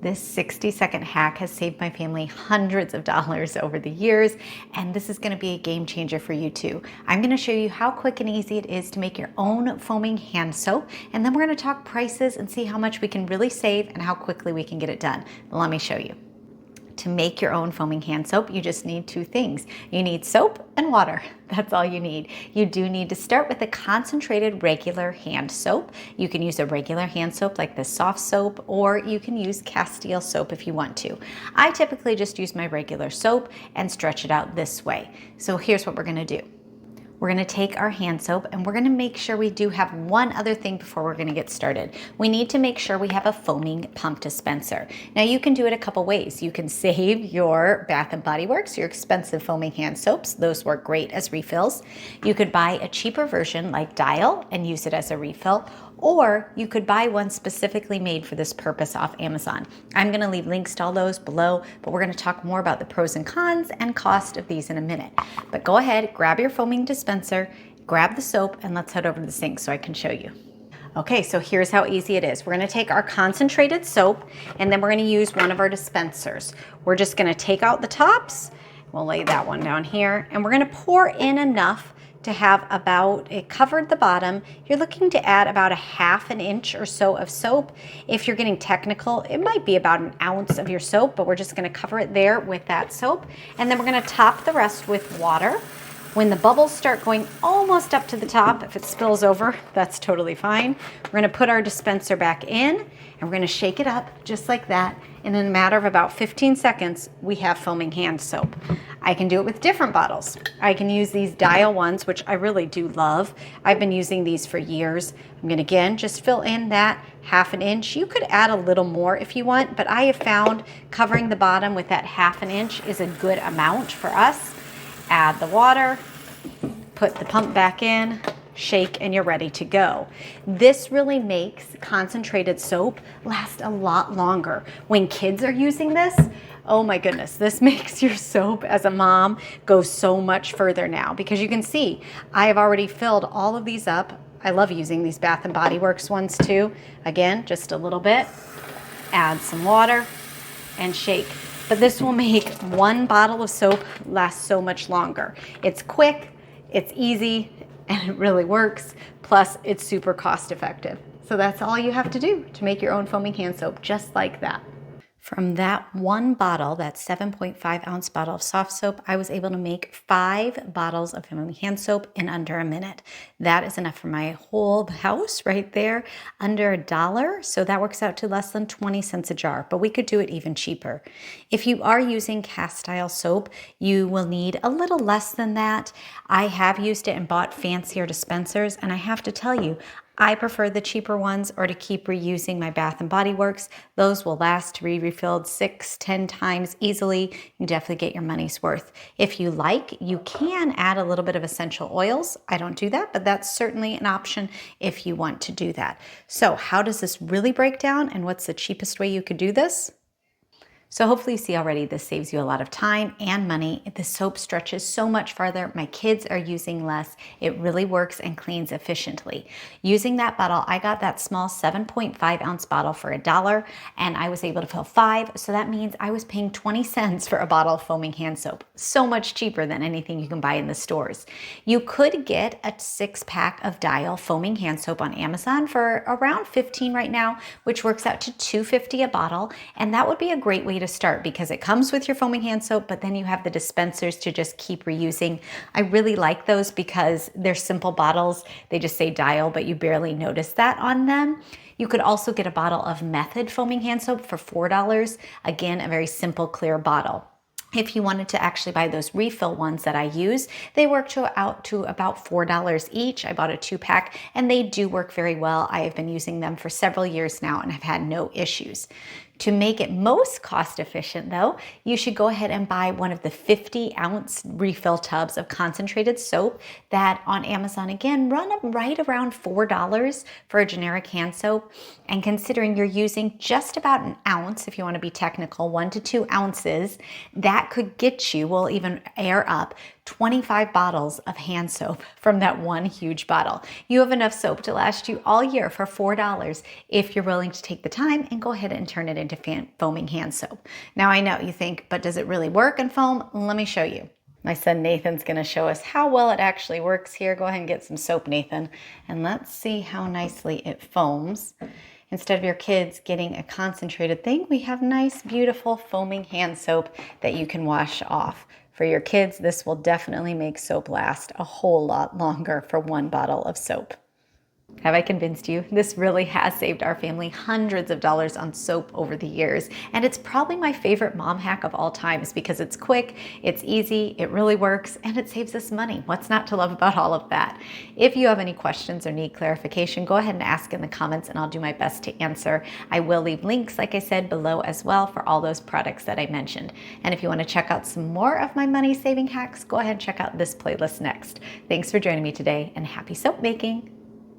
This 60-second hack has saved my family hundreds of dollars over the years, and this is going to be a game changer for you too. I'm going to show you how quick and easy it is to make your own foaming hand soap, and then we're going to talk prices and see how much we can really save and how quickly we can get it done. Let me show you. To make your own foaming hand soap, you just need two things. You need soap and water. That's all you need. You do need to start with a concentrated regular hand soap. You can use a regular hand soap like this soft soap, or you can use Castile soap if you want to. I typically just use my regular soap and stretch it out this way. So here's what we're gonna do. We're gonna take our hand soap and we're gonna make sure we do have one other thing before we're gonna get started. We need to make sure we have a foaming pump dispenser. Now you can do it a couple ways. You can save your Bath & Body Works, your expensive foaming hand soaps. Those work great as refills. You could buy a cheaper version like Dial and use it as a refill, or you could buy one specifically made for this purpose off Amazon. I'm gonna leave links to all those below, but we're gonna talk more about the pros and cons and cost of these in a minute. But go ahead, grab your foaming dispenser, grab the soap, and let's head over to the sink so I can show you. Okay, so here's how easy it is. We're gonna take our concentrated soap, and then we're gonna use one of our dispensers. We're just gonna take out the tops, we'll lay that one down here, and we're gonna pour in enough to have about, it covered the bottom. You're looking to add about a ½ inch or so of soap. If you're getting technical, it might be about an ounce of your soap, but we're just gonna cover it there with that soap. And then we're gonna top the rest with water. When the bubbles start going almost up to the top, if it spills over, that's totally fine. We're gonna put our dispenser back in and we're gonna shake it up just like that. And in a matter of about 15 seconds, we have foaming hand soap. I can do it with different bottles. I can use these Dial ones, which I really do love. I've been using these for years. I'm gonna again, just fill in that ½ inch. You could add a little more if you want, but I have found covering the bottom with that ½ inch is a good amount for us. Add the water, put the pump back in, shake, and you're ready to go. This really makes concentrated soap last a lot longer. When kids are using this, oh my goodness, this makes your soap as a mom go so much further now, because you can see I have already filled all of these up. I love using these Bath & Body Works ones too. Again, just a little bit, add some water and shake. But this will make one bottle of soap last so much longer. It's quick, it's easy, and it really works. Plus, it's super cost effective. So that's all you have to do to make your own foaming hand soap, just like that. From that one bottle, that 7.5 ounce bottle of soft soap, I was able to make 5 bottles of foaming hand soap in under a minute. That is enough for my whole house right there, under $1. So that works out to less than 20 cents a jar, but we could do it even cheaper. If you are using Castile soap, you will need a little less than that. I have used it and bought fancier dispensers, and I have to tell you, I prefer the cheaper ones, or to keep reusing my Bath & Body Works. Those will last to be refilled 6-10 times easily. You definitely get your money's worth. If you like, you can add a little bit of essential oils. I don't do that, but that's certainly an option if you want to do that. So how does this really break down, and what's the cheapest way you could do this? So hopefully you see already this saves you a lot of time and money. The soap stretches so much farther. My kids are using less. It really works and cleans efficiently. Using that bottle, I got that small 7.5 ounce bottle for $1, and I was able to fill 5. So that means I was paying 20 cents for a bottle of foaming hand soap. So much cheaper than anything you can buy in the stores. You could get a 6-pack of Dial foaming hand soap on Amazon for around $15 right now, which works out to $2.50 a bottle. And that would be a great way to start, because it comes with your foaming hand soap, but then you have the dispensers to just keep reusing. I really like those because they're simple bottles. They just say Dial, but you barely notice that on them. You could also get a bottle of Method foaming hand soap for $4. Again, a very simple, clear bottle. If you wanted to actually buy those refill ones that I use, they work out to about $4 each. I bought a 2-pack, and they do work very well. I have been using them for several years now and have had no issues. To make it most cost efficient though, you should go ahead and buy one of the 50-ounce refill tubs of concentrated soap that on Amazon, again, run up right around $4 for a generic hand soap. And considering you're using just about an ounce, if you want to be technical, 1 to 2 ounces, that could get you, will even air up 25 bottles of hand soap from that one huge bottle. You have enough soap to last you all year for $4 if you're willing to take the time and go ahead and turn it into foaming hand soap. Now I know you think, but does it really work in foam? Let me show you. My son Nathan's going to show us how well it actually works here. Go ahead and get some soap, Nathan, and let's see how nicely it foams. Instead of your kids getting a concentrated thing, we have nice, beautiful foaming hand soap that you can wash off. For your kids, this will definitely make soap last a whole lot longer for one bottle of soap. Have I convinced you? This really has saved our family hundreds of dollars on soap over the years. And it's probably my favorite mom hack of all times because it's quick, it's easy, it really works, and it saves us money. What's not to love about all of that? If you have any questions or need clarification, go ahead and ask in the comments and I'll do my best to answer. I will leave links, like I said, below as well for all those products that I mentioned. And if you want to check out some more of my money saving hacks, go ahead and check out this playlist next. Thanks for joining me today and happy soap making.